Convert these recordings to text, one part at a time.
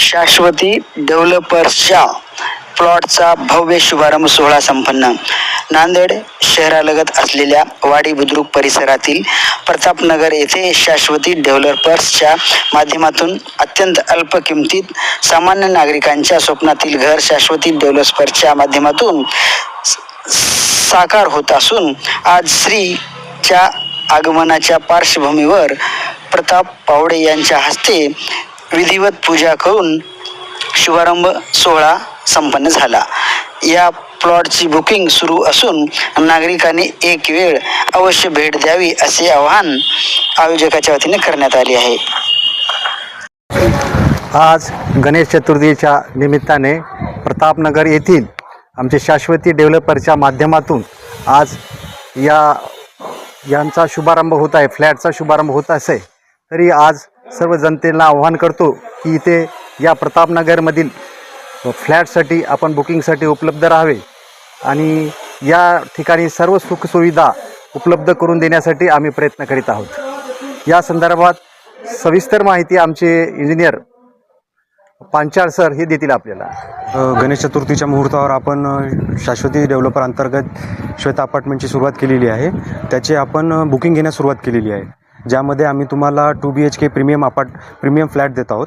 शाश्वती डेव्हलपर्सच्या प्लॉटचा भव्य शुभारंभ सोहळा संपन्न. नांदेड शहरालगत असलेल्या वाडी बुद्रुक परिसरातील प्रतापनगर येथे शाश्वती डेव्हलपर्सच्या माध्यमातून अत्यंत अल्प किमतीत सामान्य नागरिकांच्या स्वप्नातील घर शाश्वती डेव्हलपर्सच्या माध्यमातून साकार होत असून आज श्रीच्या आगमनाच्या पार्श्वभूमीवर प्रताप पावडे यांच्या हस्ते विधिवत पूजा करून शुभारंभ सोहळा संपन्न झाला. या प्लॉटची बुकिंग सुरू असून नागरिकांनी एक वेळ अवश्य भेट द्यावी असे आवाहन आयोजकाच्या वतीने करण्यात आले आहे. आज गणेश चतुर्थीच्या निमित्ताने प्रतापनगर येथील आमचे शाश्वती डेव्हलपरच्या माध्यमातून आज यांचा शुभारंभ होत आहे. फ्लॅटचा शुभारंभ होत असे तरी आज सर्व जनतेला आव्हान करतो की इथे या प्रतापनगरमधील फ्लॅटसाठी आपण बुकिंगसाठी उपलब्ध राहावे आणि या ठिकाणी सर्व सुखसुविधा उपलब्ध करून देण्यासाठी आम्ही प्रयत्न करीत आहोत. या संदर्भात सविस्तर माहिती आमचे इंजिनियर पांचाळ सर हे देतील आपल्याला. गणेश चतुर्थीच्या मुहूर्तावर आपण शाश्वती डेव्हलपर अंतर्गत श्वेता अपार्टमेंटची सुरुवात केलेली आहे. त्याची आपण बुकिंग घेण्यास सुरुवात केलेली आहे, ज्यामध्ये आम्ही तुम्हाला 2 BHK प्रीमियम फ्लॅट देत आहोत.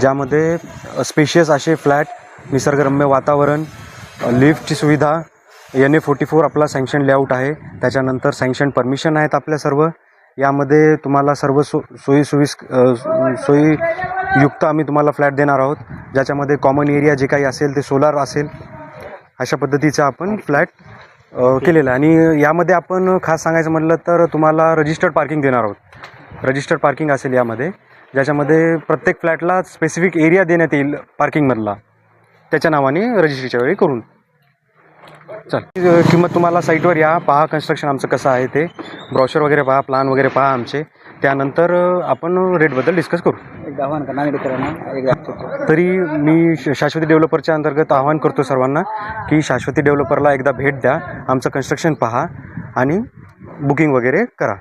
ज्यामध्ये स्पेशियस असे फ्लॅट, निसर्गरम्य वातावरण, लिफ्टची सुविधा, NA44 आपला सँक्शन लेआउट आहे, त्याच्यानंतर सँक्शन परमिशन आहेत आपल्या सर्व. यामध्ये तुम्हाला सर्व सोयीयुक्त आम्ही तुम्हाला फ्लॅट देणार आहोत, ज्याच्यामध्ये कॉमन एरिया जे काही असेल ते सोलार असेल, अशा पद्धतीचा आपण फ्लॅट केलेला आहे. आणि यामध्ये आपण खास सांगायचं म्हटलं तर तुम्हाला रजिस्टर्ड पार्किंग देणार आहोत. रजिस्टर्ड पार्किंग असेल यामध्ये, ज्याच्यामध्ये प्रत्येक फ्लॅटला स्पेसिफिक एरिया देण्यात येईल पार्किंगमधला, त्याच्या नावाने रजिस्ट्रीच्या वेळी करून. चल, किंमत तुम्हाला साईटवर या, पहा कन्स्ट्रक्शन आमचं कसं आहे ते, ब्रॉशर वगैरे पहा, प्लान वगैरे पहा आमचे, त्यानंतर आपण रेटबद्दल डिस्कस करू. तरी मी शाश्वती डेव्हलपरच्या अंतर्गत आवाहन करतो सर्वांना की शाश्वती डेव्हलपरला एकदा भेट द्या, आमचं कन्स्ट्रक्शन पहा आणि बुकिंग वगैरे करा.